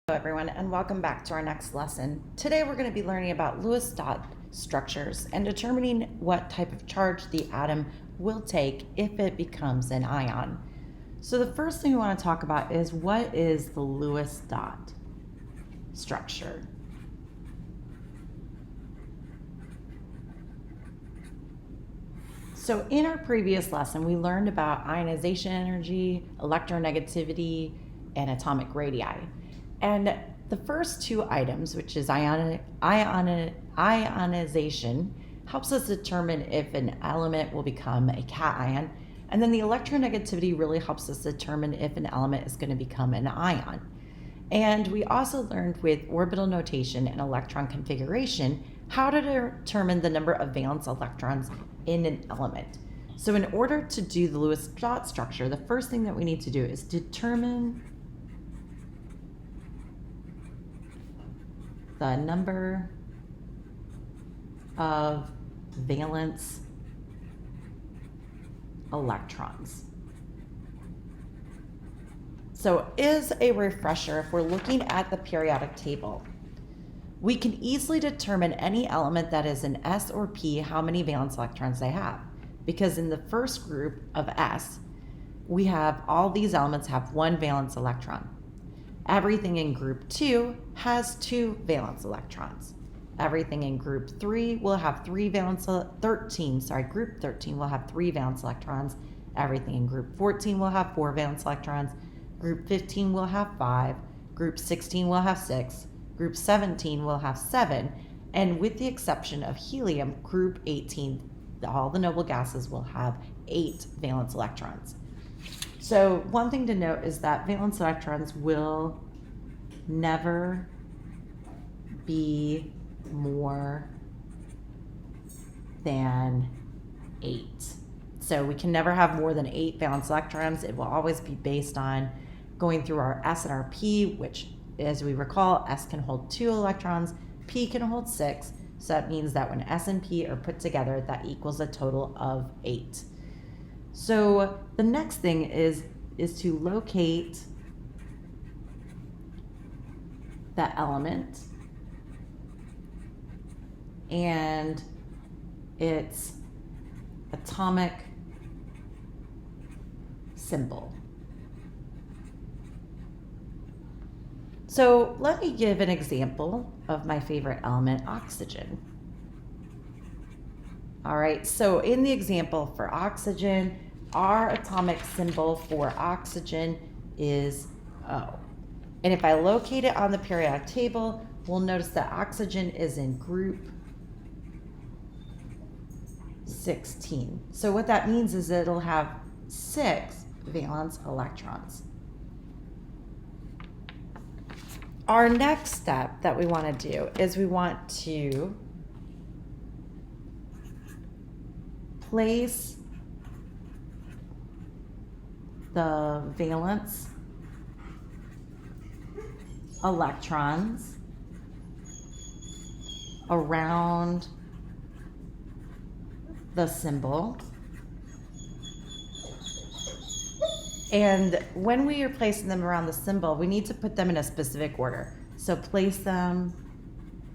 Hello everyone, and welcome back to our next lesson. Today we're going to be learning about Lewis dot structures and determining what type of charge the atom will take if it becomes an ion. So the first thing we want to talk about is what is the Lewis dot structure. So in our previous lesson, we learned about ionization energy, electronegativity, and atomic radii. And the first two items, which is ionization, helps us determine if an element will become a cation. And then the electronegativity really helps us determine if an element is going to become an ion. And we also learned with orbital notation and electron configuration how to determine the number of valence electrons in an element. So in order to do the Lewis dot structure, the first thing that we need to do is determine the number of valence electrons. So as a refresher, if we're looking at the periodic table, we can easily determine any element that is an S or P how many valence electrons they have. Because in the first group of S, we have all these elements have one valence electron. Everything in group 2 has 2 valence electrons. Everything in group 3 will have group 13 will have 3 valence electrons. Everything in group 14 will have 4 valence electrons. Group 15 will have 5. Group 16 will have 6. Group 17 will have 7. And with the exception of helium, group 18, all the noble gases will have 8 valence electrons. So one thing to note is that valence electrons will never be more than 8. So we can never have more than 8 valence electrons. It will always be based on going through our S and our P, which, as we recall, S can hold 2 electrons, P can hold 6. So that means that when S and P are put together, that equals a total of 8. So the next thing is to locate the element and its atomic symbol. So let me give an example of my favorite element, oxygen. All right, so in the example for oxygen, our atomic symbol for oxygen is O. And if I locate it on the periodic table, we'll notice that oxygen is in group 16. So what that means is that it'll have 6 valence electrons. Our next step that we want to do is we want to place the valence electrons around the symbol. And when we are placing them around the symbol, we need to put them in a specific order. So place them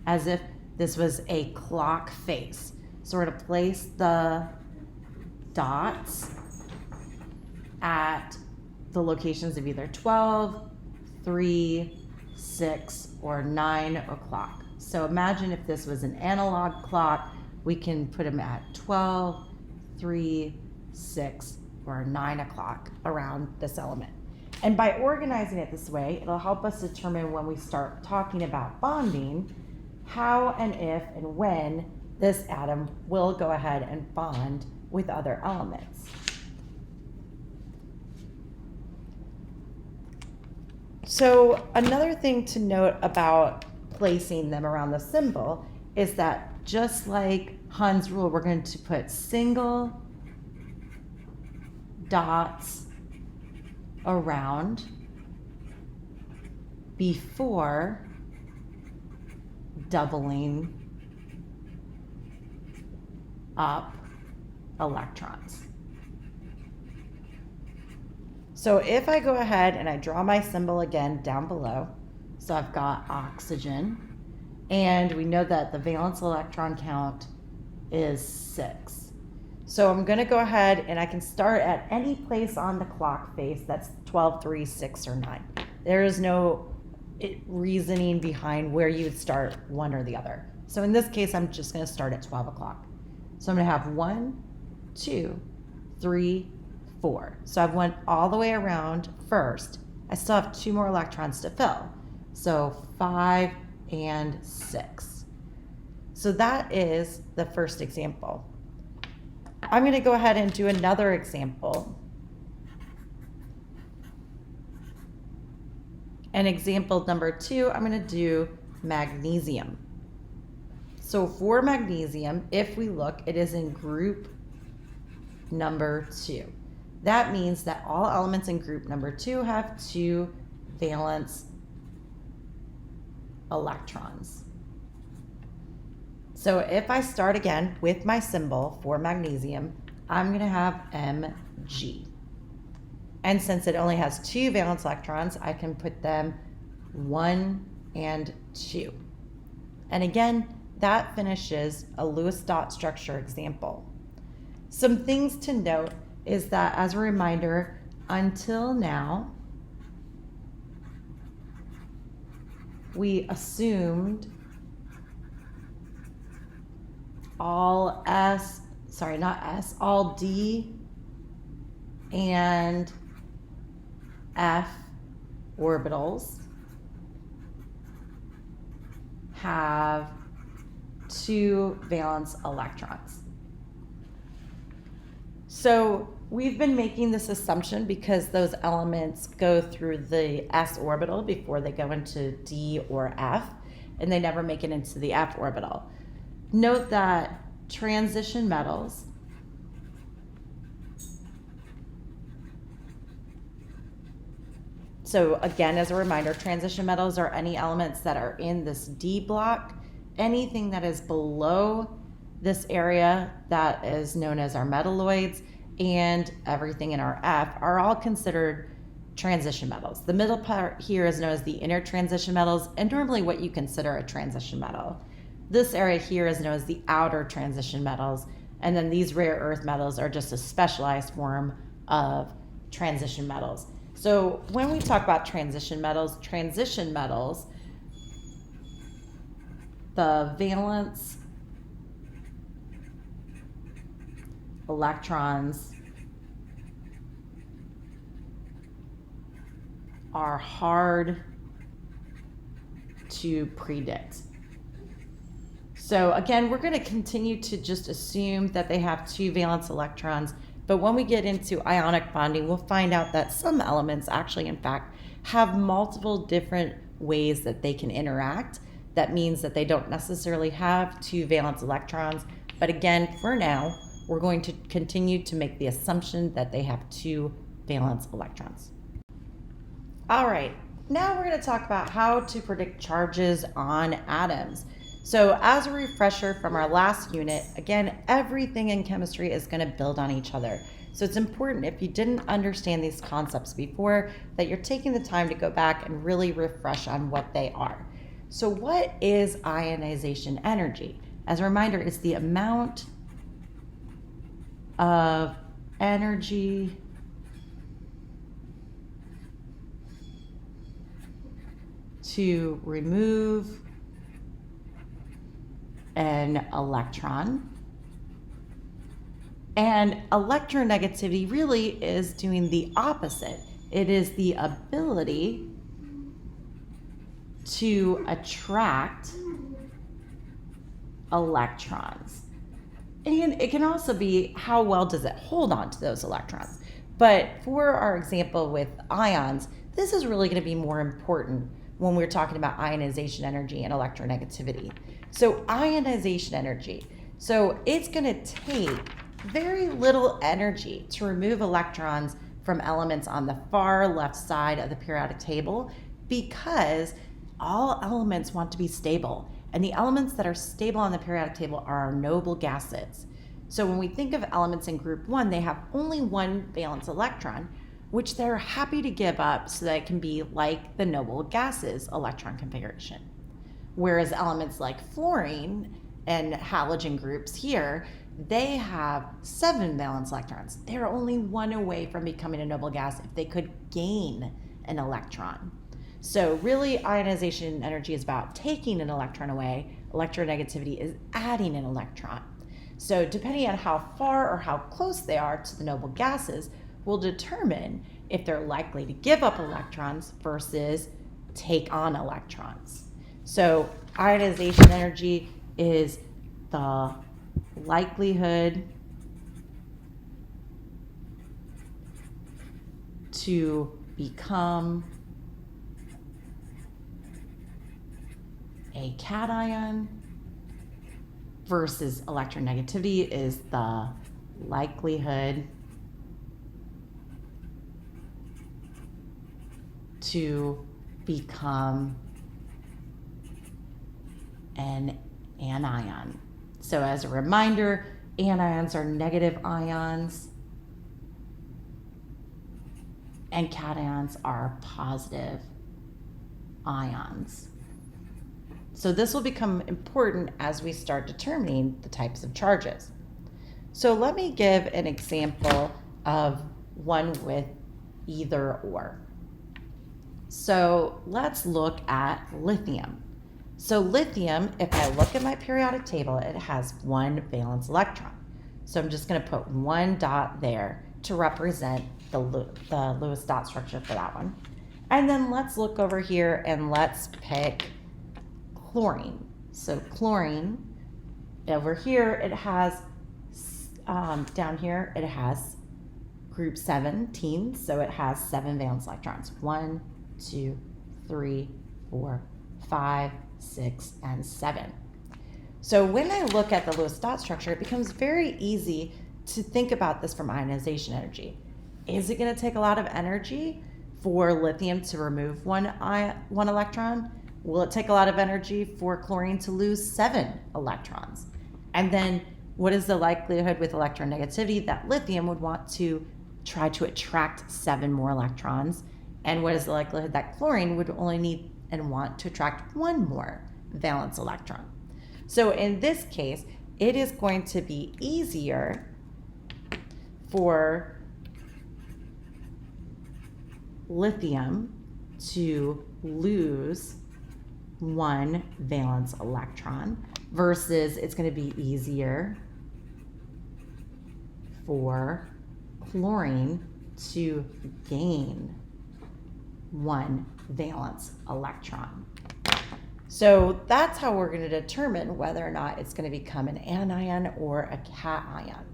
as if this was a clock face. So we're going to place the dots at the locations of either 12, 3, 6, or 9 o'clock. So imagine if this was an analog clock, we can put them at 12, 3, 6, or 9 o'clock around this element. And by organizing it this way, it'll help us determine when we start talking about bonding, how and if and when this atom will go ahead and bond with other elements. So another thing to note about placing them around the symbol is that just like Hund's rule, we're going to put single dots around before doubling up electrons. So if I go ahead and I draw my symbol again down below, So I've got oxygen, and we know that the valence electron count is 6. So I'm going to go ahead and I can start at any place on the clock face that's 12, 3, 6, or 9. There is no reasoning behind where you would start one or the other. So in this case, I'm just going to start at 12 o'clock. So I'm going to have 1, 2, 3, 4. So I've went all the way around first. I still have 2 more electrons to fill. So 5 and 6. So that is the first example. I'm going to go ahead and do another example. And example number 2, I'm going to do magnesium. So for magnesium, if we look, it is in group number 2. That means that all elements in group number 2 have 2 valence electrons. So if I start again with my symbol for magnesium, I'm going to have Mg. And since it only has 2 valence electrons, I can put them 1 and 2. And again, that finishes a Lewis dot structure example. Some things to note is that, as a reminder, until now, we assumed all D and F orbitals have 2 valence electrons. So we've been making this assumption because those elements go through the s orbital before they go into D or F, and they never make it into the F orbital. Note that transition metals So again, as a reminder, transition metals are any elements that are in this D block. Anything that is below this area that is known as our metalloids, and everything in our F are all considered transition metals. The middle part here is known as the inner transition metals, and normally what you consider a transition metal. This area here is known as the outer transition metals, and then these rare earth metals are just a specialized form of transition metals. So when we talk about transition metals, the valence electrons are hard to predict. So again, we're going to continue to just assume that they have 2 valence electrons, but when we get into ionic bonding, we'll find out that some elements actually, in fact, have multiple different ways that they can interact. That means that they don't necessarily have 2 valence electrons, but again, for now, we're going to continue to make the assumption that they have 2 valence electrons. All right, now we're going to talk about how to predict charges on atoms. So as a refresher from our last unit, again, everything in chemistry is going to build on each other. So it's important, if you didn't understand these concepts before, that you're taking the time to go back and really refresh on what they are. So what is ionization energy? As a reminder, it's the amount of energy to remove an electron. And electronegativity really is doing the opposite. It is the ability to attract electrons. And it can also be how well does it hold on to those electrons. But for our example with ions, this is really going to be more important when we're talking about ionization energy and electronegativity. So ionization energy, so it's going to take very little energy to remove electrons from elements on the far left side of the periodic table, because all elements want to be stable. And the elements that are stable on the periodic table are our noble gases. So when we think of elements in group 1, they have only 1 valence electron. which they're happy to give up so that it can be like the noble gases electron configuration. Whereas elements like fluorine and halogen groups here, they have 7 valence electrons. They're only 1 away from becoming a noble gas if they could gain an electron. So really, ionization energy is about taking an electron away. Electronegativity is adding an electron. So depending on how far or how close they are to the noble gases will determine if they're likely to give up electrons versus take on electrons. So ionization energy is the likelihood to become a cation versus electronegativity is the likelihood to become an anion. So as a reminder, anions are negative ions and cations are positive ions. So this will become important as we start determining the types of charges. So let me give an example of one with either or. So let's look at lithium. So lithium, if I look at my periodic table, it has 1 valence electron. So I'm just going to put 1 dot there to represent the Lewis dot structure for that one. And then let's look over here and let's pick chlorine. So chlorine, over here it has, down here it has group 17, so it has 7 valence electrons. 1, 2, 3, 4, 5, 6, and 7. So when I look at the Lewis dot structure, it becomes very easy to think about this from ionization energy. Is it going to take a lot of energy for lithium to remove one electron? Will it take a lot of energy for chlorine to lose 7 electrons? And then what is the likelihood with electronegativity that lithium would want to try to attract 7 more electrons? And what is the likelihood that chlorine would only need and want to attract 1 more valence electron? So in this case, it is going to be easier for lithium to lose 1 valence electron versus it's going to be easier for chlorine to gain 1 valence electron. So that's how we're going to determine whether or not it's going to become an anion or a cation.